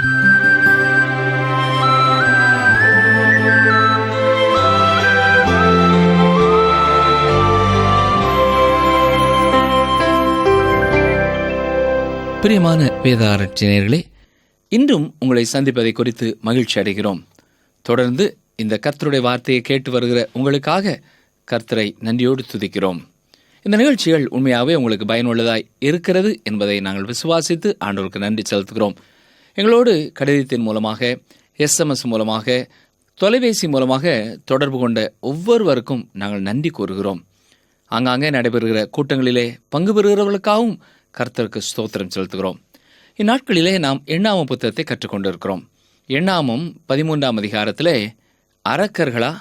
பிரியமான வேதாராய்ச்சியர்களே, இன்றும் உங்களை சந்திப்பதை குறித்து மகிழ்ச்சி அடைகிறோம். தொடர்ந்து இந்த கர்த்தருடைய வார்த்தையை கேட்டு வருகிற உங்களுக்காக கர்த்தரை நன்றியோடு துதிக்கிறோம். இந்த நிகழ்ச்சிகள் உண்மையாகவே உங்களுக்கு பயனுள்ளதாய் இருக்கிறது என்பதை நாங்கள் விசுவாசித்து ஆண்டவருக்கு நன்றி செலுத்துகிறோம். எங்களோடு கடிதத்தின் மூலமாக, SMS மூலமாக, தொலைபேசி மூலமாக தொடர்பு கொண்ட ஒவ்வொருவருக்கும் நாங்கள் நன்றி கூறுகிறோம். ஆங்காங்கே நடைபெறுகிற கூட்டங்களிலே பங்கு பெறுகிறவர்களுக்காகவும் கர்த்தருக்கு ஸ்தோத்திரம் செலுத்துகிறோம். இந்நாட்களிலே நாம் எண்ணாமம் புத்தகத்தை கற்றுக்கொண்டிருக்கிறோம். எண்ணாமம் 13ஆம் அதிகாரத்திலே அரக்கர்களா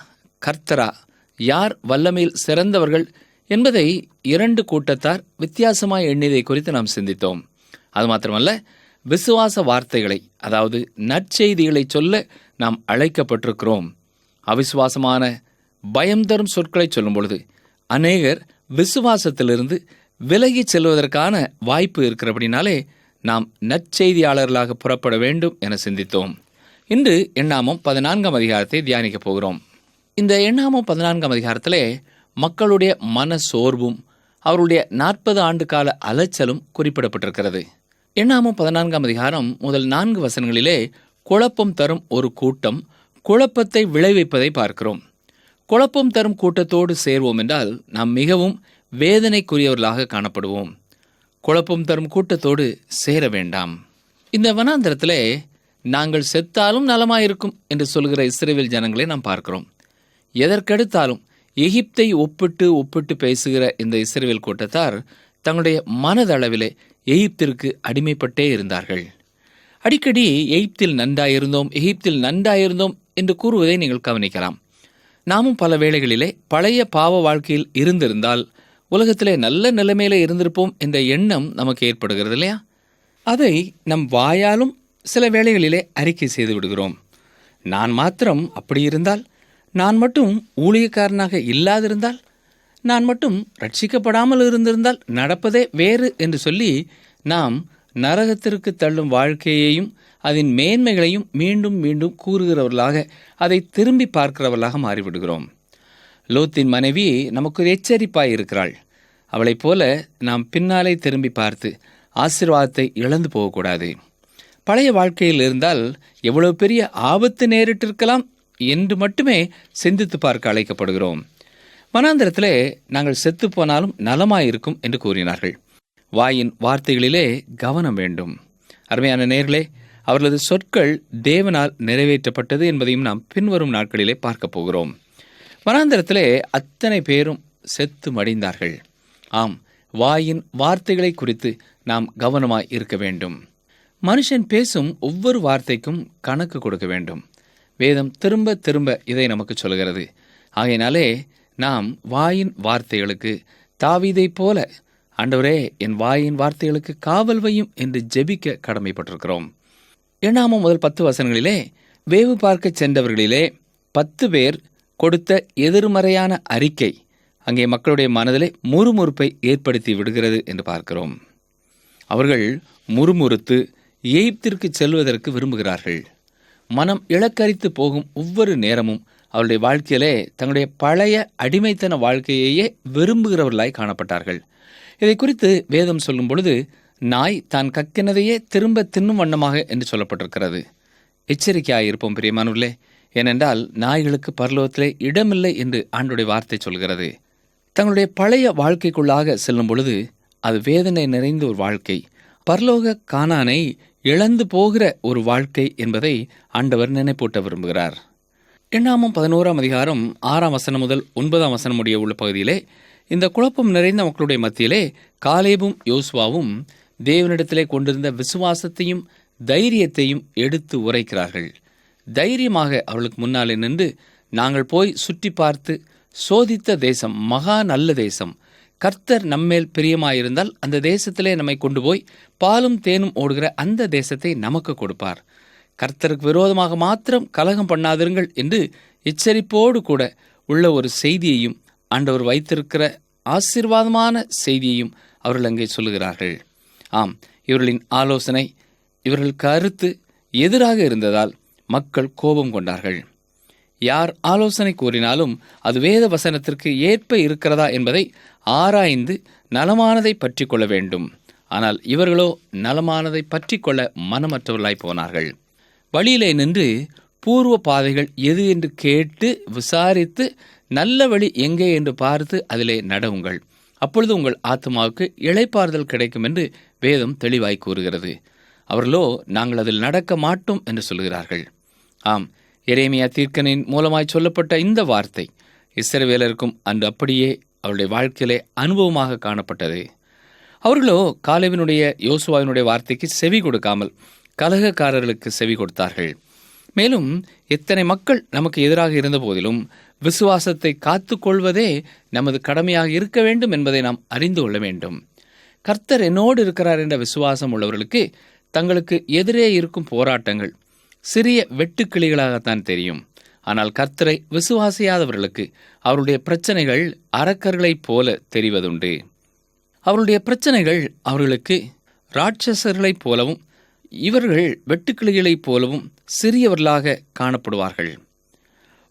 கர்த்தரா, யார் வல்லமையில் சிறந்தவர்கள் என்பதை 2 கூட்டத்தார் வித்தியாசமாய் எண்ணியதை குறித்து நாம் சிந்தித்தோம். அது மாத்திரமல்ல, விசுவாச வார்த்தைகளை, அதாவது நற்செய்திகளை சொல்ல நாம் அழைக்கப்பட்டிருக்கிறோம். அவிசுவாசமான பயம் தரும் சொற்களை சொல்லும் பொழுது அநேகர் விசுவாசத்திலிருந்து விலகி செல்வதற்கான வாய்ப்பு இருக்கிறபடினாலே நாம் நற்செய்தியாளர்களாக புறப்பட வேண்டும் என சிந்தித்தோம். இன்று எண்ணாமம் 14ஆம் அதிகாரத்தை தியானிக்கப் போகிறோம். இந்த எண்ணாமம் 14ஆம் அதிகாரத்திலே மக்களுடைய மன சோர்வும் அவருடைய 40 ஆண்டு கால அலைச்சலும் குறிப்பிடப்பட்டிருக்கிறது. எண்ணாமம் 14ஆம் அதிகாரம் முதல் 4 வசனங்களிலே குழப்பம் தரும் ஒரு கூட்டம் குழப்பத்தை விளைவிப்பதை பார்க்கிறோம். குழப்பம் தரும் கூட்டத்தோடு சேர்வோம் என்றால் நாம் மிகவும் வேதனைக்குரியவர்களாக காணப்படுவோம். குழப்பம் தரும் கூட்டத்தோடு சேர வேண்டாம். இந்த வனாந்திரத்திலே நாங்கள் செத்தாலும் நலமாயிருக்கும் என்று சொல்கிற இஸ்ரவேல் ஜனங்களை நாம் பார்க்கிறோம். எதற்கெடுத்தாலும் எகிப்தை ஒப்பிட்டு பேசுகிற இந்த இஸ்ரவேல் கூட்டத்தார் தங்களுடைய மனதளவிலே எகிப்திற்கு அடிமைப்பட்டே இருந்தார்கள். அடிக்கடி எகிப்தில் நன்றாயிருந்தோம் என்று கூறுவதை நீங்கள் கவனிக்கலாம். நாமும் பல வேளைகளிலே பழைய பாவ வாழ்க்கையில் இருந்திருந்தால் உலகத்திலே நல்ல நிலைமையில இருந்திருப்போம் என்ற எண்ணம் நமக்கு ஏற்படுகிறது இல்லையா? அதை நம் வாயாலும் சில வேளைகளிலே அறிக்கை செய்து விடுகிறோம். நான் மாத்திரம் அப்படி இருந்தால், நான் மட்டும் ஊழியக்காரனாக இல்லாதிருந்தால், நான் மட்டும் ரட்சிக்கப்படாமல் இருந்திருந்தால் நடப்பதே வேறு என்று சொல்லி நாம் நரகத்திற்கு தள்ளும் வாழ்க்கையையும் அதன் மேன்மைகளையும் மீண்டும் மீண்டும் கூறுகிறவர்களாக, அதை திரும்பி பார்க்கிறவர்களாக மாறிவிடுகிறோம். லோத்தின் மனைவி நமக்கு ஒரு எச்சரிப்பாய் இருக்கிறாள். அவளைப் போல நாம் பின்னாலே திரும்பி பார்த்து ஆசீர்வாதத்தை இழந்து போகக்கூடாது. பழைய வாழ்க்கையில் இருந்தால் எவ்வளவு பெரிய ஆபத்து நேரிட்டிருக்கலாம் என்று மட்டுமே சிந்தித்து பார்க்க அழைக்கப்படுகிறோம். வனாந்திரத்திலே நாங்கள் செத்து போனாலும் நலமாயிருக்கும் என்று கூறினார்கள். வாயின் வார்த்தைகளிலே கவனம் வேண்டும். அருமையான நேயர்களே, அவர்களது சொற்கள் தேவனால் நிறைவேற்றப்பட்டது என்பதையும் நாம் பின்வரும் நாட்களிலே பார்க்க போகிறோம். வனாந்திரத்திலே அத்தனை பேரும் செத்து மடிந்தார்கள். ஆம், வாயின் வார்த்தைகளை குறித்து நாம் கவனமாய் இருக்க வேண்டும். மனுஷன் பேசும் ஒவ்வொரு வார்த்தைக்கும் கணக்கு கொடுக்க வேண்டும். வேதம் திரும்ப திரும்ப இதை நமக்கு சொல்கிறது. ஆகையினாலே நாம் வாயின் வார்த்தைகளுக்கு தாவீதைப் போல, ஆண்டவரே என் வாயின் வார்த்தைகளுக்கு காவல் வையும் என்று ஜெபிக்க கடமைப்பட்டிருக்கிறோம். எண்ணாமம் முதல் 10 வசனங்களிலே வேவு பார்க்க சென்றவர்களிலே 10 பேர் கொடுத்த எதிர்மறையான அறிக்கை அங்கே மக்களுடைய மனதிலே முறுமுறுப்பை ஏற்படுத்தி விடுகிறது என்று பார்க்கிறோம். அவர்கள் முறுமுறுத்து எகிப்திற்கு செல்வதற்கு விரும்புகிறார்கள். மனம் இலக்கரித்து போகும் ஒவ்வொரு நேரமும் அவருடைய வாழ்க்கையிலே தங்களுடைய பழைய அடிமைத்தன வாழ்க்கையையே விரும்புகிறவர்களாய் காணப்பட்டார்கள். இதை குறித்து வேதம் சொல்லும் பொழுது நாய் தான் கக்கினதையே திரும்ப தின்னும் வண்ணமாக என்று சொல்லப்பட்டிருக்கிறது. எச்சரிக்கையாயிருப்போம் பிரியமானவர்களே. ஏனென்றால் நாய்களுக்கு பரலோகத்திலே இடமில்லை என்று ஆண்டவருடைய வார்த்தை சொல்கிறது. தங்களுடைய பழைய வாழ்க்கைக்குள்ளாக செல்லும் பொழுது அது வேதனை நிறைந்த ஒரு வாழ்க்கை, பரலோக கானானை இழந்து போகிற ஒரு வாழ்க்கை என்பதை ஆண்டவர் நினைப்பூட்ட விரும்புகிறார். எண்ணாமம் 11ஆம் அதிகாரம் 6ஆம் வசனம் முதல் 9ஆம் வசனம் முடிய உள்ள பகுதியிலே இந்த குழப்பம் நிறைந்த மக்களுடைய மத்தியிலே காலேபும் யோசுவாவும் தேவனிடத்திலே கொண்டிருந்த விசுவாசத்தையும் தைரியத்தையும் எடுத்து உரைக்கிறார்கள். தைரியமாக அவர்களுக்கு முன்னாலே நின்று, நாங்கள் போய் சுற்றி பார்த்து சோதித்த தேசம் மகா நல்ல தேசம், கர்த்தர் நம்மேல் பிரியமாயிருந்தால் அந்த தேசத்திலே நம்மை கொண்டு போய் பாலும் தேனும் ஓடுகிற அந்த தேசத்தை நமக்கு கொடுப்பார், கர்த்தருக்கு விரோதமாக மாத்திரம் கலகம் பண்ணாதிருங்கள் என்று எச்சரிப்போடு கூட உள்ள ஒரு செய்தியையும் ஆண்டவர் வைத்திருக்கிற ஆசீர்வாதமான செய்தியையும் அவர்கள் அங்கே சொல்லுகிறார்கள். ஆம், இவர்களின் ஆலோசனை, இவர்கள் கருத்து, எதிராக இருந்ததால் மக்கள் கோபம் கொண்டார்கள். யார் ஆலோசனை கூறினாலும் அது வேத வசனத்திற்கு ஏற்ப இருக்கிறதா என்பதை ஆராய்ந்து நலமானதை பற்றி கொள்ள வேண்டும். ஆனால் இவர்களோ நலமானதை பற்றி கொள்ள மனமற்றவர்களாய் போனார்கள். வழியிலே நின்று பூர்வ பாதைகள் எது என்று கேட்டு விசாரித்து நல்ல வழி எங்கே என்று பார்த்து அதிலே நடவுங்கள், அப்பொழுது உங்கள் ஆத்மாவுக்கு இளைப்பாறுதல் கிடைக்கும் என்று வேதம் தெளிவாய் கூறுகிறது. அவர்களோ நாங்கள் அதில் நடக்க மாட்டோம் என்று சொல்கிறார்கள். ஆம், எரேமியா தீர்க்கனின் மூலமாய் சொல்லப்பட்ட இந்த வார்த்தை இஸ்ரவேலருக்கும் அன்று அப்படியே அவருடைய வாழ்க்கையிலே அனுபவமாக காணப்பட்டது. அவர்களோ காலேபினுடைய யோசுவாவினுடைய வார்த்தைக்கு செவி கொடுக்காமல் கலகக்காரர்களுக்கு செவி கொடுத்தார்கள். மேலும் எத்தனை மக்கள் நமக்கு எதிராக இருந்த போதிலும் விசுவாசத்தை காத்து கொள்வதே நமது கடமையாக இருக்க வேண்டும் என்பதை நாம் அறிந்து கொள்ள வேண்டும். கர்த்தர் என்னோடு இருக்கிறார் என்ற விசுவாசம் உள்ளவர்களுக்கு தங்களுக்கு எதிரே இருக்கும் போராட்டங்கள் சிறிய வெட்டுக்கிளிகளாகத்தான் தெரியும். ஆனால் கர்த்தரை விசுவாசியாதவர்களுக்கு அவருடைய பிரச்சனைகள் அரக்கர்களைப் போல தெரிவதுண்டு. அவருடைய பிரச்சனைகள் அவர்களுக்கு ராட்சசர்களைப் போலவும் இவர்கள் வெட்டுக்கிளிகளைப் போலவும் சிறியவர்களாக காணப்படுவார்கள்.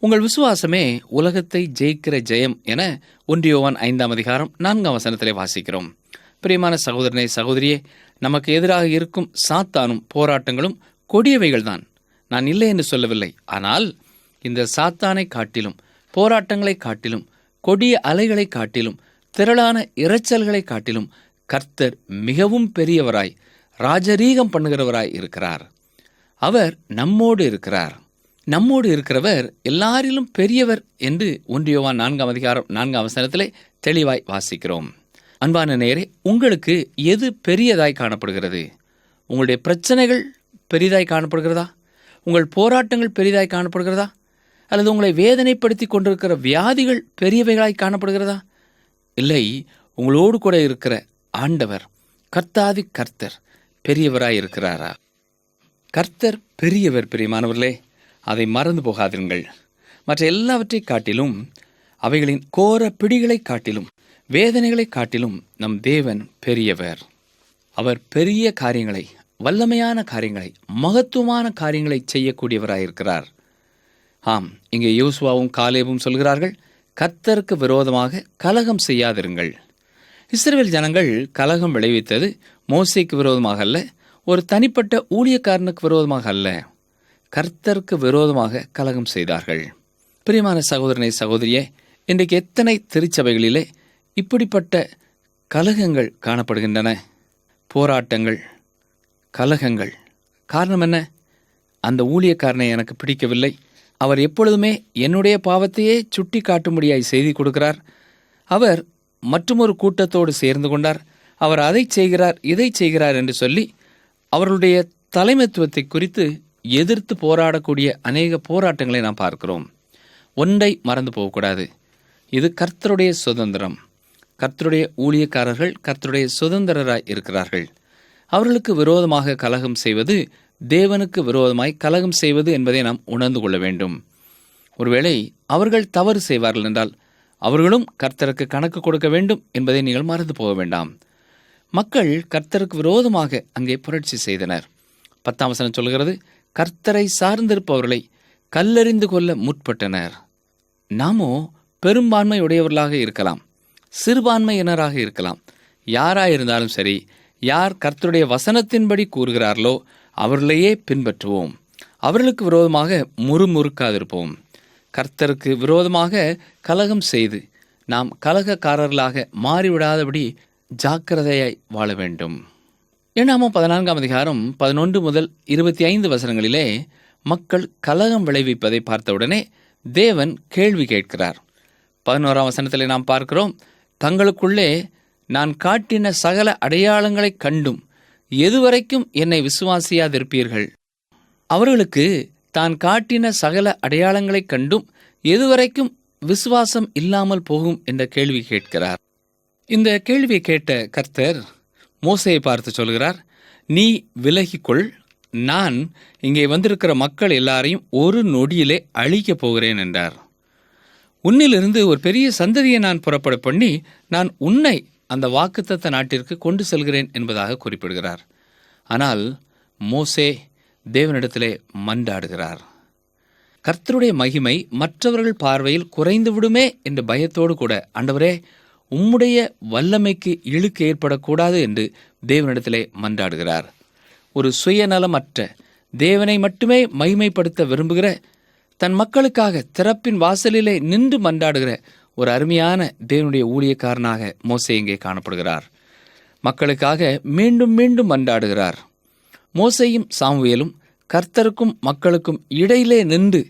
உங்கள் விசுவாசமே உலகத்தை ஜெயிக்கிற ஜெயம் என 1 யோவான் 5:4 வாசிக்கிறோம். பிரியமான சகோதரனே, சகோதரியே, நமக்கு எதிராக இருக்கும் சாத்தானும் போராட்டங்களும் கொடியவைகள்தான். நான் இல்லை என்று சொல்லவில்லை. ஆனால் இந்த சாத்தானை காட்டிலும், போராட்டங்களை காட்டிலும், கொடிய அலைகளை காட்டிலும், திரளான இரைச்சல்களை காட்டிலும் கர்த்தர் மிகவும் பெரியவராய் ராஜரீகம் பண்ணுகிறவராய் இருக்கிறார். அவர் நம்மோடு இருக்கிறார். நம்மோடு இருக்கிறவர் எல்லாரிலும் பெரியவர் என்று 1 யோவான் 4:4 தெளிவாய் வாசிக்கிறோம். அன்பான நேயரே, உங்களுக்கு எது பெரியதாய் காணப்படுகிறது? உங்களுடைய பிரச்சனைகள் பெரிதாய் காணப்படுகிறதா? உங்கள் போராட்டங்கள் பெரிதாய் காணப்படுகிறதா? அல்லது உங்களை வேதனைப்படுத்தி கொண்டிருக்கிற வியாதிகள் பெரியவைகளாய் காணப்படுகிறதா? இல்லை, உங்களோடு கூட இருக்கிற ஆண்டவர், கர்த்தாதி கர்த்தர் பெரியவராய் இருக்கிறாரா? கர்த்தர் பெரியவர். பிரியமானவர்களே, அதை மறந்து போகாதீர்கள். மற்ற எல்லாவற்றை காட்டிலும், அவைகளின் கோர பிடிகளை காட்டிலும், வேதனைகளை காட்டிலும் நம் தேவன் பெரியவர். அவர் பெரிய காரியங்களை, வல்லமையான காரியங்களை, மகத்துவமான காரியங்களை செய்யக்கூடியவராயிருக்கிறார். ஆம், இங்கே யோசுவாவும் காலேபும் சொல்கிறார்கள், கர்த்தருக்கு விரோதமாக கலகம் செய்யாதிருங்கள். இஸ்ரவேல் ஜனங்கள் கலகம் விளைவித்தது மோசேக்கு விரோதமாக அல்ல, ஒரு தனிப்பட்ட ஊழியக்காரனுக்கு விரோதமாக அல்ல, கர்த்தருக்கு விரோதமாக கலகம் செய்தார்கள். பிரியமான சகோதரனை, சகோதரியே, இன்றைக்கு எத்தனை திருச்சபைகளிலே இப்படிப்பட்ட கலகங்கள் காணப்படுகின்றன. போராட்டங்கள், கலகங்கள். காரணம் என்ன? அந்த ஊழியக்காரனை எனக்கு பிடிக்கவில்லை, அவர் எப்பொழுதுமே என்னுடைய பாவத்தையே சுட்டி காட்டும்படியாய் செய்தி கொடுக்கிறார், அவர் மற்றொரு கூட்டத்தோடு சேர்ந்து கொண்டார், அவர் அதை செய்கிறார், இதை செய்கிறார் என்று சொல்லி அவர்களுடைய தலைமைத்துவத்தை குறித்து எதிர்த்து போராடக்கூடிய அநேக போராட்டங்களை நாம் பார்க்கிறோம். ஒன்றை மறந்து போகக்கூடாது, இது கர்த்தருடைய சுதந்திரம். கர்த்தருடைய ஊழியக்காரர்கள் கர்த்தருடைய சுதந்திரராய் இருக்கிறார்கள். அவர்களுக்கு விரோதமாக கலகம் செய்வது தேவனுக்கு விரோதமாய் கலகம் செய்வது என்பதை நாம் உணர்ந்து கொள்ள வேண்டும். ஒருவேளை அவர்கள் தவறு செய்வார்கள் என்றால் அவர்களும் கர்த்தருக்கு கணக்கு கொடுக்க வேண்டும் என்பதை நீங்கள் மறந்து போக வேண்டாம். மக்கள் கர்த்தருக்கு விரோதமாக அங்கே புரட்சி செய்தனர். 10 சொல்கிறது, கர்த்தரை சார்ந்திருப்பவர்களை கல்லெறிந்து கொள்ள முற்பட்டனர். நாமோ பெரும்பான்மை உடையவர்களாக இருக்கலாம், சிறுபான்மையினராக இருக்கலாம். யாராயிருந்தாலும் சரி, யார் கர்த்தருடைய வசனத்தின்படி கூறுகிறார்களோ அவர்களையே பின்பற்றுவோம். அவர்களுக்கு விரோதமாக முறுமுறுக்காதிருப்போம். கர்த்தருக்கு விரோதமாக கலகம் செய்து நாம் கலகக்காரர்களாக மாறிவிடாதபடி ஜாக்கிரதையாய் வாழ வேண்டும். 14 11 முதல் 25 மக்கள் கலகம் விளைவிப்பதை பார்த்தவுடனே தேவன் கேள்வி கேட்கிறார். 11 நாம் பார்க்கிறோம், தங்களுக்குள்ளே நான் காட்டின சகல அடையாளங்களைக் கண்டும் எதுவரைக்கும் என்னை விசுவாசியாதிருப்பீர்கள்? அவர்களுக்கு தான் காட்டின சகல அடையாளங்களைக் கண்டும் எதுவரைக்கும் விசுவாசம் இல்லாமல் போகும் என்ற கேள்வி கேட்கிறார். இந்த கேள்வியை கேட்ட கர்த்தர் மோசேயை பார்த்து சொல்கிறார், நீ விலகிக்கொள், நான் இங்கே வந்திருக்கிற மக்கள் எல்லாரையும் ஒரு நொடியிலே அழிக்கப் போகிறேன் என்றார். உன்னிலிருந்து ஒரு பெரிய சந்ததியை நான் புறப்பட பண்ணி நான் உன்னை அந்த வாக்குத்தத்த நாட்டிற்கு கொண்டு செல்கிறேன் என்பதாக குறிப்பிடுகிறார். ஆனால் மோசே தேவனிடத்திலே மன்றாடுகிறார். கர்த்தருடைய மகிமை மற்றவர்கள் பார்வையில் குறைந்து விடுமே என்ற பயத்தோடு கூட, ஆண்டவரே, உம்முடைய வல்லமைக்கு இழுக்கு ஏற்படக்கூடாது என்று தேவனிடத்திலே மன்றாடுகிறார். ஒரு சுயநலமற்ற, தேவனை மட்டுமே மகிமைப்படுத்த விரும்புகிற, தன் மக்களுக்காக திறப்பின் வாசலிலே நின்று மன்றாடுகிற ஒரு அருமையான தேவனுடைய ஊழியக்காரனாக மோசே இங்கே காணப்படுகிறார். மக்களுக்காக மீண்டும் மீண்டும் மன்றாடுகிறார். மோசேயும் சாமுவேலும் கர்த்தருக்கும் மக்களுக்கும் இடையிலே நின்று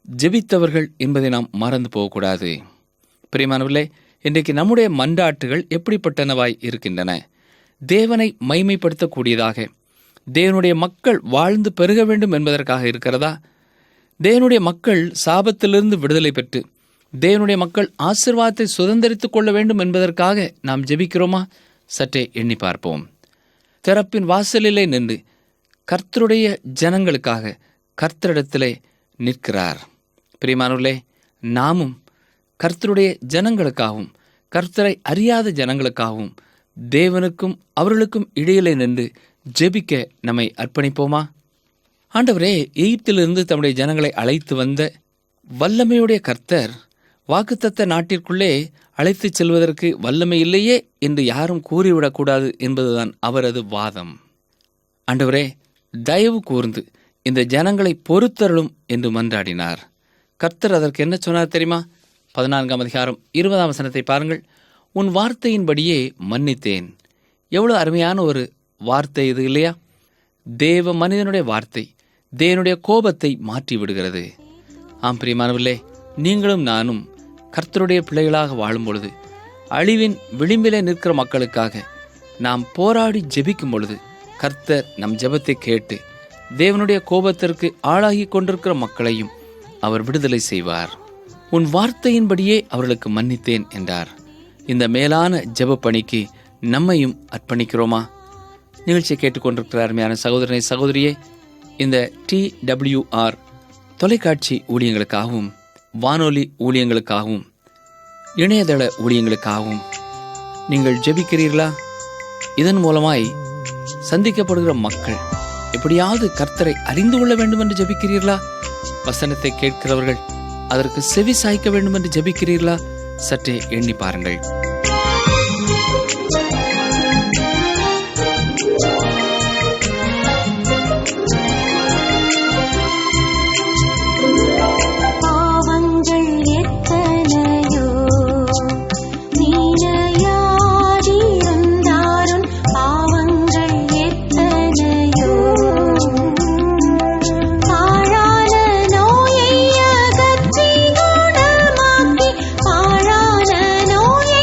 ஜெபித்தவர்கள் என்பதை நாம் மறந்து போகக்கூடாது. பிரியமானவர்களே, இன்றைக்கு நம்முடைய மன்றாட்டுகள் எப்படிப்பட்டனவாய் இருக்கின்றன? தேவனை மைமைப்படுத்தக்கூடியதாக, தேவனுடைய மக்கள் வாழ்ந்து பெருக வேண்டும் என்பதற்காக இருக்கிறதா? தேவனுடைய மக்கள் சாபத்திலிருந்து விடுதலை பெற்று தேவனுடைய மக்கள் ஆசீர்வாதத்தை சுதந்திரித்துக் கொள்ள வேண்டும் என்பதற்காக நாம் ஜெபிக்கிறோமா? சற்றே எண்ணி பார்ப்போம். திறப்பின் வாசலிலே நின்று கர்த்தருடைய ஜனங்களுக்காக கர்த்தரிடத்திலே நிற்கிறார். பிரியமானவர்களே, நாமும் கர்த்தருடைய ஜனங்களுக்காகவும் கர்த்தரை அறியாத ஜனங்களுக்காகவும் தேவனுக்கும் அவர்களுக்கும் இடையிலே நின்று ஜெபிக்க நம்மை அர்ப்பணிப்போமா? ஆண்டவரே, எகிப்திலிருந்து தம்முடைய ஜனங்களை அழைத்து வந்த வல்லமையுடைய கர்த்தர் வாக்குத்தத்த நாட்டிற்குள்ளே அழைத்துச் செல்வதற்கு வல்லமை இல்லையே என்று யாரும் கூறிவிடக்கூடாது என்பதுதான் அவரது வாதம். ஆண்டவரே, தயவு கூர்ந்து இந்த ஜனங்களை பொறுத்தருளும் என்று மன்றாடினார். கர்த்தர் அதற்கு என்ன சொன்னார் தெரியுமா? 14ஆம் அதிகாரம் 20ஆம் வசனத்தை பாருங்கள். உன் வார்த்தையின்படியே மன்னித்தேன். எவ்வளவு அருமையான ஒரு வார்த்தை இது இல்லையா? தேவ மனிதனுடைய வார்த்தை தேவனுடைய கோபத்தை மாற்றி விடுகிறது. ஆம் பிரியமானவர்களே, நீங்களும் நானும் கர்த்தருடைய பிள்ளைகளாக வாழும் பொழுது, அழிவின் விளிம்பிலே நிற்கிற மக்களுக்காக நாம் போராடி ஜெபிக்கும் பொழுது, கர்த்தர் நம் ஜெபத்தை கேட்டு தேவனுடைய கோபத்திற்கு ஆளாகி கொண்டிருக்கிற மக்களையும் அவர் விடுதலை செய்வார். உன் வார்த்தையின்படியே அவர்களுக்கு மன்னித்தேன் என்றார். இந்த மேலான ஜெப பணிக்கு நம்மையும் அர்ப்பணிக்கிறோமா? நிகழ்ச்சியை கேட்டுக்கொண்டிருக்கிற அருமையான சகோதரனை சகோதரியே, இந்த TWR தொலைக்காட்சி ஊழியங்களுக்காகவும் வானொலி ஊழியங்களுக்காகவும் இணையதள ஊழியங்களுக்காகவும் நீங்கள் ஜெபிக்கிறீர்களா? இதன் மூலமாய் சந்திக்கப்படுகிற மக்கள் எப்படியாவது கர்த்தரை அறிந்து கொள்ள வேண்டும் என்று ஜெபிக்கிறீர்களா? வசனத்தை கேட்கிறவர்கள் அதற்கு செவி சாய்க்க வேண்டும் என்று ஜெபிக்கிறீர்களா? சற்றே எண்ணி பாருங்கள். பாழான நோயை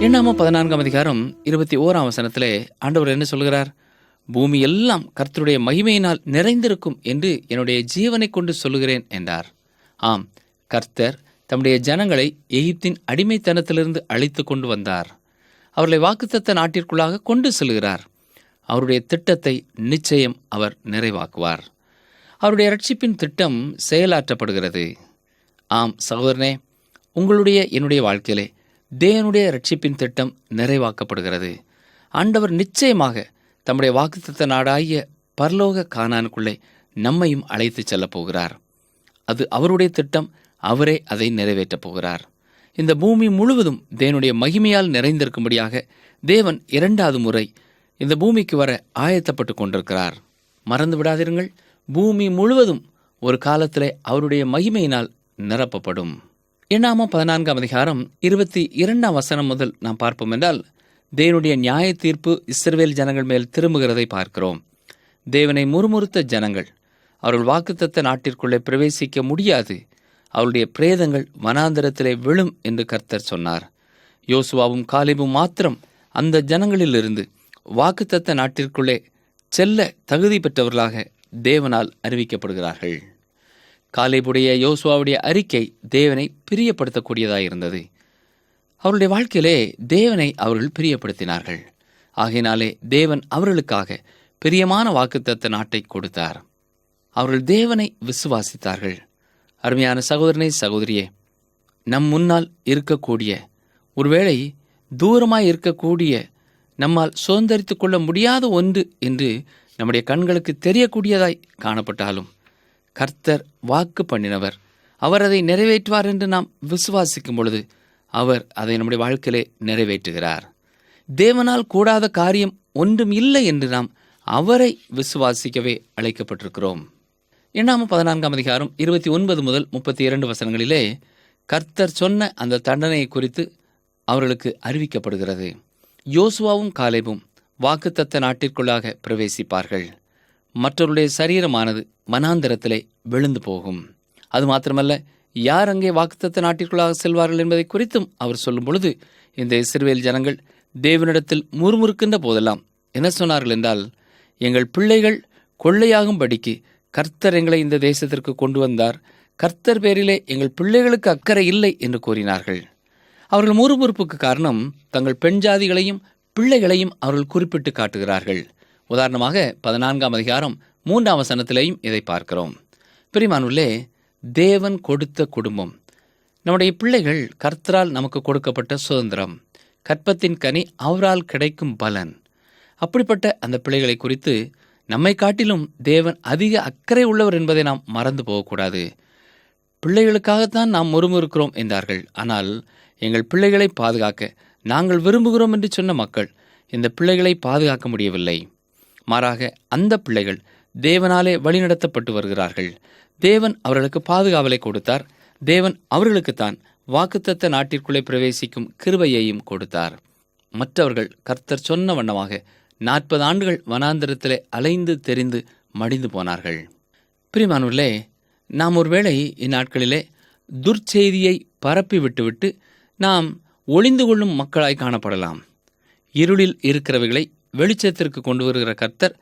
எண்ணாமம் 14 ஆண்டவர் என்ன சொல்கிறார்? பூமி எல்லாம் கர்த்தருடைய மகிமையினால் நிறைந்திருக்கும் என்று என்னுடைய ஜீவனை கொண்டு சொல்லுகிறேன் என்றார். ஆம், கர்த்தர் தம்முடைய ஜனங்களை எகிப்தின் அடிமைத்தனத்திலிருந்து அழைத்து கொண்டு வந்தார். அவர்களை வாக்குத்தத்த நாட்டிற்குள்ளாக கொண்டு செல்கிறார். அவருடைய திட்டத்தை நிச்சயம் அவர் நிறைவாக்குவார். அவருடைய ரட்சிப்பின் திட்டம் செயலாற்றப்படுகிறது. ஆம் சகோதரனே, உங்களுடைய என்னுடைய வாழ்க்கையிலே தேவனுடைய ரட்சிப்பின் திட்டம் நிறைவாக்கப்படுகிறது. ஆண்டவர் நிச்சயமாக தம்முடைய வாக்குத்தத்த நாடாகிய பரலோக கானானுக்குள்ளே நம்மையும் அழைத்து செல்லப் போகிறார். அது அவருடைய திட்டம். அவரே அதை நிறைவேற்றப் போகிறார். இந்த பூமி முழுவதும் தேவனுடைய மகிமையால் நிறைந்திருக்கும்படியாக தேவன் 2வது முறை இந்த பூமிக்கு வர ஆயத்தப்பட்டு கொண்டிருக்கிறார். மறந்து விடாதிருங்கள், பூமி முழுவதும் ஒரு காலத்திலே அவருடைய மகிமையினால் நிரப்பப்படும். எண்ணாமம் 14 முதல் நாம் பார்ப்போம் என்றால், தேவனுடைய நியாய தீர்ப்பு இஸ்ரவேல் ஜனங்கள் மேல் திரும்புகிறதை பார்க்கிறோம். தேவனை முறுமுறுத்த ஜனங்கள் அவர்கள் வாக்குத்தத்த நாட்டிற்குள்ளே பிரவேசிக்க முடியாது. அவருடைய பிரேதங்கள் வனாந்தரத்திலே விழும் என்று கர்த்தர் சொன்னார். யோசுவாவும் காலேபும் மாத்திரம் அந்த ஜனங்களிலிருந்து வாக்குத்தத்த நாட்டிற்குள்ளே செல்ல தகுதி பெற்றவர்களாக தேவனால் அறிவிக்கப்படுகிறார்கள். காலேபுடைய யோசுவாவுடைய அறிக்கை தேவனை பிரியப்படுத்தக்கூடியதாயிருந்தது. அவருடைய வாழ்க்கையிலே தேவனை அவர்கள் பிரியப்படுத்தினார்கள். ஆகையினாலே தேவன் அவர்களுக்காக பிரியமான வாக்குத்தத்த நாட்டை கொடுத்தார். அவர்கள் தேவனை விசுவாசித்தார்கள். அருமையான சகோதரனே, சகோதரியே, நம் முன்னால் இருக்கக்கூடிய, ஒருவேளை தூரமாய் இருக்கக்கூடிய, நம்மால் சுதந்திரித்துக் கொள்ள முடியாத ஒன்று என்று நம்முடைய கண்களுக்கு தெரியக்கூடியதாய் காணப்பட்டாலும் கர்த்தர் வாக்கு பண்ணினவர், அவர் அதை நிறைவேற்றுவார் என்று நாம் விசுவாசிக்கும் பொழுது அவர் அதை நம்முடைய வாழ்க்கையிலே நிறைவேற்றுகிறார். தேவனால் கூடாத காரியம் ஒன்றும் இல்லை என்று நாம் அவரை விசுவாசிக்கவே அழைக்கப்பட்டிருக்கிறோம். எண்ணாமம் 14 29 முதல் 32 கர்த்தர் சொன்ன அந்த தண்டனையை குறித்து அவர்களுக்கு அறிவிக்கப்படுகிறது. யோசுவாவும் காலேபும் வாக்குத்தத்த நாட்டிற்குள்ளாக பிரவேசிப்பார்கள். மற்றவருடைய சரீரமானது வனாந்தரத்திலே விழுந்து போகும். அது மாத்திரமல்ல, யார் அங்கே வாக்குத்தத்த நாட்டிற்குள்ளாக செல்வார்கள் என்பதை குறித்தும் அவர் சொல்லும் பொழுது, இந்த இஸ்ரவேல் ஜனங்கள் தேவனிடத்தில் முறுமுறுக்கின்ற போதெல்லாம் என்ன சொன்னார்கள் என்றால், எங்கள் பிள்ளைகள் கொள்ளையாகும்படிக்கு கர்த்தர் எங்களை இந்த தேசத்திற்கு கொண்டு வந்தார். கர்த்தர் பேரிலே எங்கள் பிள்ளைகளுக்கு அக்கறை இல்லை என்று கூறினார்கள். அவர்கள் முறுமுறுப்புக்கு காரணம் தங்கள் பெண் ஜாதிகளையும் பிள்ளைகளையும் அவர்கள் குறிப்பிட்டு காட்டுகிறார்கள். உதாரணமாக 14 இதை பார்க்கிறோம். பிரியமானவர்களே, தேவன் கொடுத்த குடும்பம், நம்முடைய பிள்ளைகள் கர்த்தரால் நமக்கு கொடுக்கப்பட்ட சுதந்திரம், கற்பத்தின் கனி அவரால் கிடைக்கும் பலன். அப்படிப்பட்ட அந்த பிள்ளைகளை குறித்து நம்மை காட்டிலும் தேவன் அதிக அக்கறை உள்ளவர் என்பதை நாம் மறந்து போகக்கூடாது. பிள்ளைகளுக்காகத்தான் நாம் முறுமுறுக்கிறோம் என்றார்கள். ஆனால் எங்கள் பிள்ளைகளை பாதுகாக்க நாங்கள் விரும்புகிறோம் என்று சொன்ன மக்கள் இந்த பிள்ளைகளை பாதுகாக்க முடியவில்லை. மாறாக அந்த பிள்ளைகள் தேவனாலே வழிநடத்தப்பட்டு வருகிறார்கள். தேவன் அவர்களுக்கு பாதுகாவலை கொடுத்தார். தேவன் அவர்களுக்குத்தான் வாக்குத்தத்த நாட்டிற்குள்ளே பிரவேசிக்கும் கிருபையையும் கொடுத்தார். மற்றவர்கள் கர்த்தர் சொன்ன வண்ணமாக 40 ஆண்டுகள் வனாந்தரத்திலே அலைந்து தெரிந்து மடிந்து போனார்கள். பிரியமானவர்களே, நாம் ஒருவேளை இந்நாட்களிலே துர்ச்செய்தியை பரப்பி விட்டுவிட்டு நாம் ஒளிந்து கொள்ளும் மக்களாய் காணப்படலாம். இருளில் இருக்கிறவைகளை வெளிச்சத்திற்கு கொண்டு வருகிற கர்த்தர்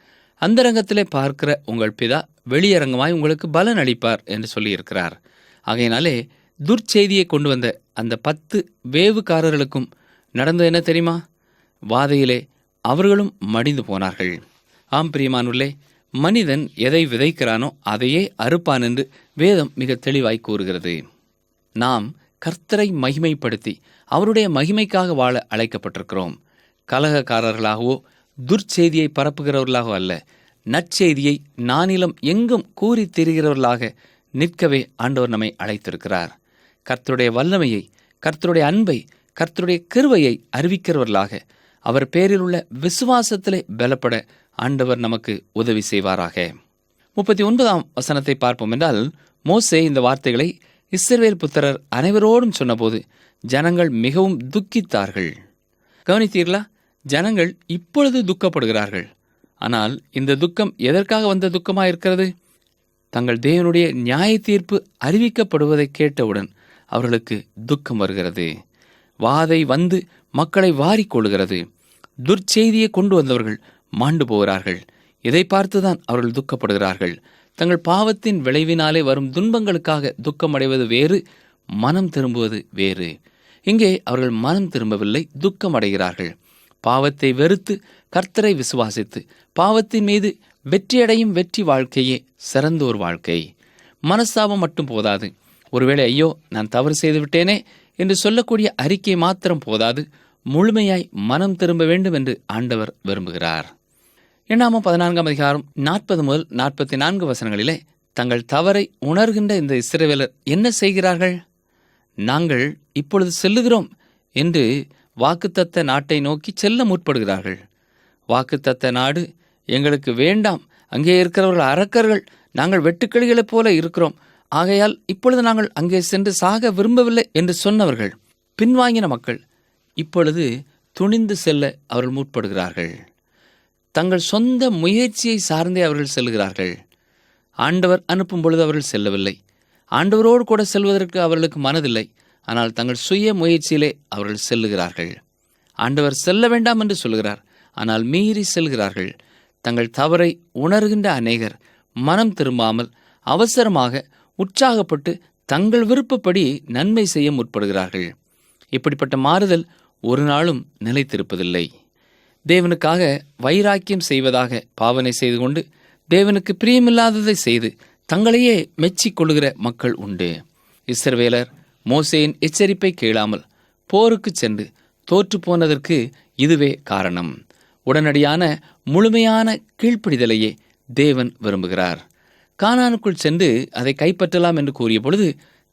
அந்தரங்கத்திலே பார்க்கிற உங்கள் பிதா வெளியரங்கமாய் உங்களுக்கு பலன் அளிப்பார் என்று சொல்லியிருக்கிறார். ஆகையினாலே துர்ச்செய்தியை கொண்டு வந்த அந்த 10 வேவுக்காரர்களுக்கும் நடந்தது என்ன தெரியுமா? வாதையிலே அவர்களும் மடிந்து போனார்கள். ஆம் பிரியமானுள்ளே, மனிதன் எதை விதைக்கிறானோ அதையே அறுப்பான் என்று வேதம் மிக தெளிவாய் கூறுகிறது. நாம் கர்த்தரை மகிமைப்படுத்தி அவருடைய மகிமைக்காக வாழ அழைக்கப்பட்டிருக்கிறோம். கலகக்காரர்களாகவோ துர்ச்செய்தியை பரப்புகிறவர்களாகவோ அல்ல, நற்செய்தியை நானிலம் எங்கும் கூறி திரிகிறவர்களாக நிற்கவே ஆண்டவர் நம்மை அழைத்திருக்கிறார். கர்த்தருடைய வல்லமையை, கர்த்தருடைய அன்பை, கர்த்தருடைய கிருபையை அறிவிக்கிறவர்களாக அவர் பேரில் உள்ள விசுவாசத்திலே பலப்பட ஆண்டவர் நமக்கு உதவி செய்வாராக. 39 பார்ப்போம் என்றால், மோசே இந்த வார்த்தைகளை இஸ்ரவேல் புத்திரர் அனைவரோடும் சொன்னபோது ஜனங்கள் மிகவும் துக்கித்தார்கள். கவனித்தீர்களா? ஜனங்கள் இப்பொழுது துக்கப்படுகிறார்கள். ஆனால் இந்த துக்கம் எதற்காக வந்த துக்கமாயிருக்கிறது? தங்கள் தேவனுடைய நியாய தீர்ப்பு அறிவிக்கப்படுவதை கேட்டவுடன் அவர்களுக்கு துக்கம் வருகிறது. வாதை வந்து மக்களை வாரிக்கொள்கிறது. துர்ச்செய்தியை கொண்டு வந்தவர்கள் மாண்டு போகிறார்கள். இதை பார்த்துதான் அவர்கள் துக்கப்படுகிறார்கள். தங்கள் பாவத்தின் விளைவினாலே வரும் துன்பங்களுக்காக துக்கமடைவது வேறு, மனம் திரும்புவது வேறு. இங்கே அவர்கள் மனம் திரும்பவில்லை, துக்கமடைகிறார்கள். பாவத்தை வெறுத்து கர்த்தரை விசுவாசித்து பாவத்தின் மீது வெற்றியடையும் வெற்றி வாழ்க்கையே சிறந்த ஒரு வாழ்க்கை. மனஸ்தாபம் மட்டும் போதாது. ஒருவேளை ஐயோ நான் தவறு செய்து விட்டேனே என்று சொல்லக்கூடிய அறிக்கை மாத்திரம் போதாது, முழுமையாய் மனம் திரும்ப வேண்டும் என்று ஆண்டவர் விரும்புகிறார். எண்ணாமம் 14ஆம் அதிகாரம் 40 முதல் 44 வசனங்களிலே தங்கள் தவறை உணர்கின்ற இந்த இஸ்ரவேலர் என்ன செய்கிறார்கள்? நாங்கள் இப்பொழுது செல்லுகிறோம் என்று வாக்குத்தத்த நாட்டை நோக்கி செல்ல முற்படுகிறார்கள். வாக்குத்தத்த நாடு எங்களுக்கு வேண்டாம், அங்கே இருக்கிறவர்கள் அரக்கர்கள், நாங்கள் வெட்டுக்கிளிகளைப் போல இருக்கிறோம், ஆகையால் இப்பொழுது நாங்கள் அங்கே சென்று சாக விரும்பவில்லை என்று சொன்னவர்கள், பின்வாங்கின மக்கள் இப்பொழுது துணிந்து செல்ல அவர்கள் முற்படுகிறார்கள். தங்கள் சொந்த முயற்சியை சார்ந்தே அவர்கள் செல்கிறார்கள். ஆண்டவர் அனுப்பும் பொழுது அவர்கள் செல்லவில்லை. ஆண்டவரோடு கூட செல்வதற்கு அவர்களுக்கு மனதில்லை. ஆனால் தங்கள் சுய முயற்சியிலே அவர்கள் செல்லுகிறார்கள். ஆண்டவர் செல்ல வேண்டாம் என்று சொல்கிறார், ஆனால் மீறி செல்கிறார்கள். தங்கள் தவறை உணர்கின்ற அநேகர் மனம் திரும்பாமல் அவசரமாக உற்சாகப்பட்டு தங்கள் விருப்பப்படி நன்மை செய்ய முற்படுகிறார்கள். இப்படிப்பட்ட மாறுதல் ஒரு நாளும் நிலைத்திருப்பதில்லை. தேவனுக்காக வைராக்கியம் செய்வதாக பாவனை செய்து கொண்டு தேவனுக்கு பிரியமில்லாததை செய்து தங்களையே மெச்சிக் கொள்ளுகிற மக்கள் உண்டு. இஸ்ரவேலர் மோசேயின் எச்சரிப்பை கேளாமல் போருக்கு சென்று தோற்று போனதற்கு இதுவே காரணம். உடனடியான முழுமையான கீழ்ப்படிதலையே தேவன் விரும்புகிறார். கானானுக்குள் சென்று அதை கைப்பற்றலாம் என்று கூறிய பொழுது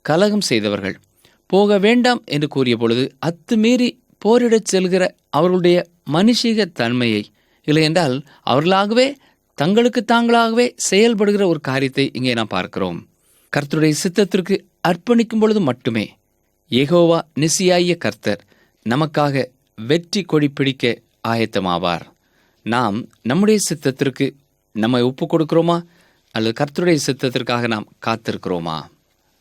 கலகம் செய்தவர்கள், போக வேண்டாம் என்று கூறிய பொழுது அத்துமீறி போரிடச் செல்கிற அவர்களுடைய மனுஷீக தன்மையை, இல்லையென்றால் அவர்களாகவே தங்களுக்கு தாங்களாகவே செயல்படுகிற ஒரு காரியத்தை இங்கே நாம் பார்க்கிறோம். கர்த்தருடைய சித்தத்திற்கு அர்ப்பணிக்கும் பொழுது மட்டுமே யெகோவா நிசியாகிய கர்த்தர் நமக்காக வெற்றி கொடி பிடிக்க ஆயத்தமாவார். நாம் நம்முடைய சித்தத்திற்கு நம்மை ஒப்புக் கொடுக்கிறோமா, அல்லது கர்த்தருடைய சித்தத்திற்காக நாம் காத்திருக்கிறோமா?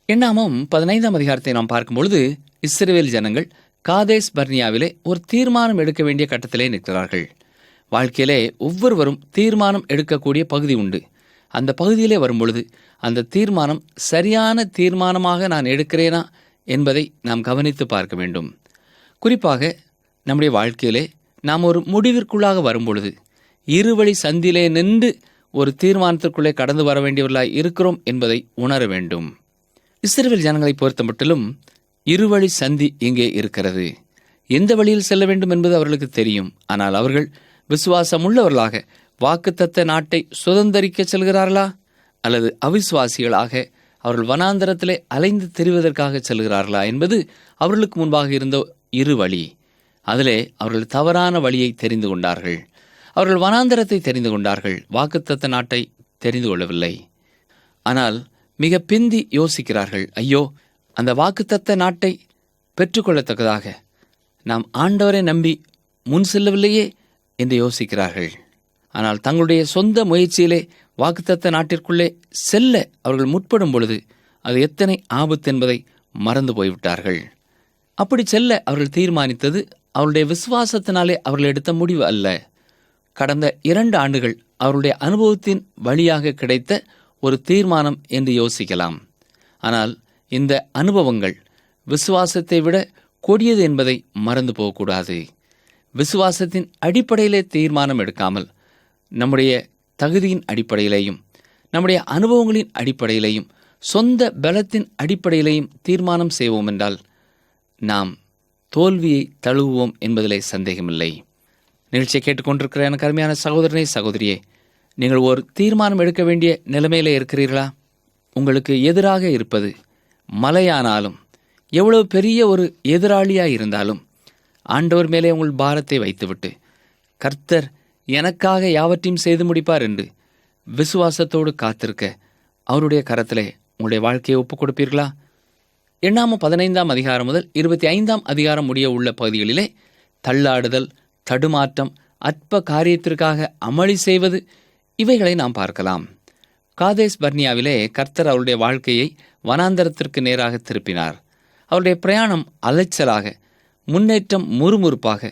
எண்ணாமம் 15ஆம் அதிகாரத்தை நாம் பார்க்கும் பொழுது இஸ்ரவேல் ஜனங்கள் காதேஸ் பர்னியாவிலே ஒரு தீர்மானம் எடுக்க வேண்டிய கட்டத்திலே நிற்கிறார்கள். வாழ்க்கையிலே ஒவ்வொருவரும் தீர்மானம் எடுக்கக்கூடிய பகுதி உண்டு. அந்த பகுதியிலே வரும்பொழுது அந்த தீர்மானம் சரியான தீர்மானமாக நான் எடுக்கிறேனா என்பதை நாம் கவனித்து பார்க்க வேண்டும். குறிப்பாக நம்முடைய வாழ்க்கையிலே நாம் ஒரு முடிவிற்குள்ளாக வரும்பொழுது இருவழி சந்திலே நின்று ஒரு தீர்மானத்திற்குள்ளே கடந்து வர வேண்டியவர்களாய் இருக்கிறோம் என்பதை உணர வேண்டும். இஸ்ரவேல் ஜனங்களை பொறுத்த மட்டிலும் இருவழி சந்தி இங்கே இருக்கிறது. எந்த வழியில் செல்ல வேண்டும் என்பது அவர்களுக்கு தெரியும். ஆனால் அவர்கள் விசுவாசம் உள்ளவர்களாக வாக்குத்தத்த நாட்டை சுதந்தரிக்க செல்கிறார்களா, அல்லது அவிசுவாசிகளாக அவர்கள் வனாந்தரத்திலே அலைந்து திரிவதற்காக செல்கிறார்களா என்பது அவர்களுக்கு முன்பாக இருந்த இரு வழி. அதிலே அவர்கள் தவறான வழியை தெரிந்து கொண்டார்கள். அவர்கள் வனாந்தரத்தை தெரிந்து கொண்டார்கள், வாக்குத்தத்த நாட்டை தெரிந்து கொள்ளவில்லை. ஆனால் மிக பிந்தி யோசிக்கிறார்கள், ஐயோ அந்த வாக்குத்தத்த நாட்டை பெற்றுக்கொள்ளத்தக்கதாக நாம் ஆண்டவரை நம்பி முன் செல்லவில்லையே என்று யோசிக்கிறார்கள். ஆனால் தங்களுடைய சொந்த முயற்சியிலே வாக்குத்தத்த நாட்டிற்குள்ளே செல்ல அவர்கள் முற்படும் பொழுது அது எத்தனை ஆபத்து என்பதை மறந்து போய்விட்டார்கள். அப்படி செல்ல அவர்கள் தீர்மானித்தது அவருடைய விசுவாசத்தினாலே அவர்கள் எடுத்த முடிவு அல்ல. கடந்த 2 ஆண்டுகள் அவருடைய அனுபவத்தின் வழியாக கிடைத்த ஒரு தீர்மானம் என்று யோசிக்கலாம். ஆனால் இந்த அனுபவங்கள் விசுவாசத்தை விட கொடியது என்பதை மறந்து போகக்கூடாது. விசுவாசத்தின் அடிப்படையிலே தீர்மானம் எடுக்காமல் நம்முடைய தகுதியின் அடிப்படையிலேயும் நம்முடைய அனுபவங்களின் அடிப்படையிலேயும் சொந்த பலத்தின் அடிப்படையிலேயும் தீர்மானம் செய்வோம் என்றால் நாம் தோல்வியை தழுவுவோம் என்பதிலே சந்தேகமில்லை. நிகழ்ச்சியை கேட்டுக்கொண்டிருக்கிற எனக்கு அருமையான சகோதரனே, சகோதரியே, நீங்கள் ஒரு தீர்மானம் எடுக்க வேண்டிய நிலைமையிலே இருக்கிறீர்களா? உங்களுக்கு எதிராக இருப்பது மலையானாலும், எவ்வளவு பெரிய ஒரு எதிராளியாக இருந்தாலும், ஆண்டவர் மேலே உங்கள் பாரத்தை வைத்துவிட்டு கர்த்தர் எனக்காக யாவற்றையும் செய்து முடிப்பார் என்று விசுவாசத்தோடு காத்திருக்க அவருடைய கரத்திலே உங்களுடைய வாழ்க்கையை ஒப்புக் கொடுப்பீர்களா? எண்ணாமம் 15ஆம் அதிகாரம் முதல் 25ஆம் அதிகாரம் முடிய உள்ள பகுதிகளிலே தள்ளாடுதல், தடுமாற்றம், அற்ப காரியத்திற்காக அமளி செய்வது, இவைகளை நாம் பார்க்கலாம். காதேஸ் பர்னியாவிலே கர்த்தர் அவருடைய வாழ்க்கையை வனாந்தரத்திற்கு நேராக திருப்பினார். அவருடைய பிரயாணம் அலைச்சலாக முன்னேற்றம் முறுமுறுப்பாக,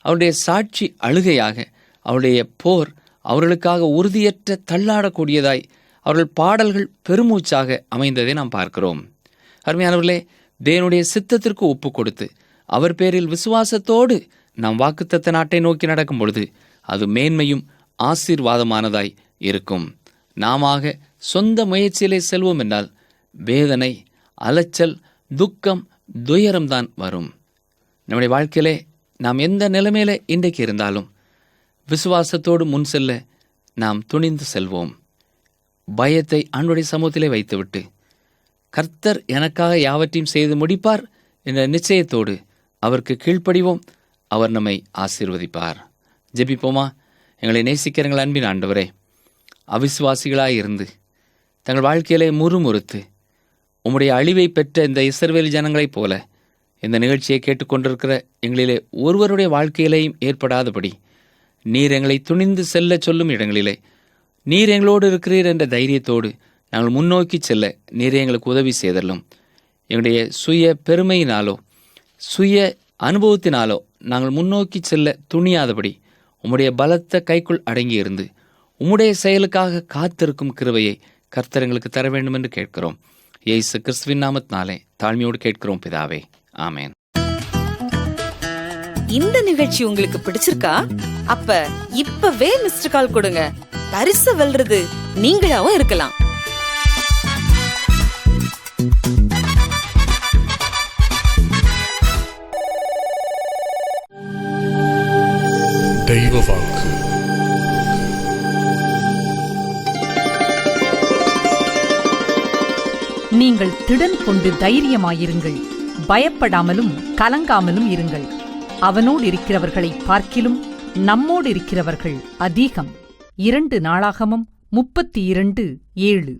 அவருடைய சாட்சி அழுகையாக, அவருடைய போர் அவர்களுக்காக உறுதியற்ற தள்ளாடக்கூடியதாய், அவர்கள் பாடல்கள் பெருமூச்சாக அமைந்ததை நாம் பார்க்கிறோம். அருமையானவர்களே, தேவனுடைய சித்தத்திற்கு ஒப்பு கொடுத்து அவர் பேரில் விசுவாசத்தோடு நாம் வாக்குத்தத்த நாட்டை நோக்கி நடக்கும் பொழுது அது மேன்மையும் ஆசீர்வாதமானதாய் இருக்கும். நாமாக சொந்த முயற்சியிலே செல்வோம் என்றால் வேதனை, அலைச்சல், துக்கம், துயரம்தான் வரும். நம்முடைய வாழ்க்கையிலே நாம் எந்த நிலைமையில இன்றைக்கு இருந்தாலும் விசுவாசத்தோடு முன் செல்ல நாம் துணிந்து செல்வோம். பயத்தை ஆண்டவருடைய சமூகத்திலே வைத்துவிட்டு கர்த்தர் எனக்காக யாவற்றையும் செய்து முடிப்பார் என்ற நிச்சயத்தோடு அவருக்கு கீழ்ப்படிவோம். அவர் நம்மை ஆசீர்வதிப்பார். ஜெபிப்போமா? எங்களை நேசிக்கிறங்கள் அன்பின் ஆண்டவரே, அவிசுவாசிகளாயிருந்து தங்கள் வாழ்க்கையிலே முறுமுறுத்து உம்முடைய அழிவை பெற்ற இந்த இஸ்ரவேல் ஜனங்களைப் போல இந்த நிகழ்ச்சியை கேட்டுக்கொண்டிருக்கிற எங்களிலே ஒருவருடைய வாழ்க்கையிலேயும் ஏற்படாதபடி நீர் எங்களை துணிந்து செல்ல சொல்லும் இடங்களிலே நீர் எங்களோடு இருக்கிறீர் என்ற தைரியத்தோடு நாங்கள் முன்னோக்கி செல்ல நீர் எங்களுக்கு உதவி செய்தல்லும். எங்களுடைய சுய பெருமையினாலோ சுய அனுபவத்தினாலோ நாங்கள் முன்னோக்கி செல்ல துணியாதபடி உம்முடைய பலத்த கைக்குள் அடங்கியிருந்து உம்முடைய செயலுக்காக காத்திருக்கும் கிருபையை கர்த்தர் எங்களுக்கு தர வேண்டும் என்று கேட்கிறோம். இயேசு கிறிஸ்துவின் நாமத்தினாலே தாழ்மையோடு கேட்கிறோம் பிதாவே, ஆமென். இந்த நிகழ்ச்சி உங்களுக்கு பிடிச்சிருக்கா? அப்ப இப்பவே மிஸ்டர் கால் கொடுங்க. பரிசு வெல்றது நீங்களாவும் இருக்கலாம். தெய்வ வாக்கு. நீங்கள் திடன் கொண்டு தைரியமாயிருங்கள், பயப்படாமலும் கலங்காமலும் இருங்கள். அவனோடு இருக்கிறவர்களை பார்க்கிலும் நம்மோடு இருக்கிறவர்கள் அதிகம். 2 நாளாகமம் 32:7.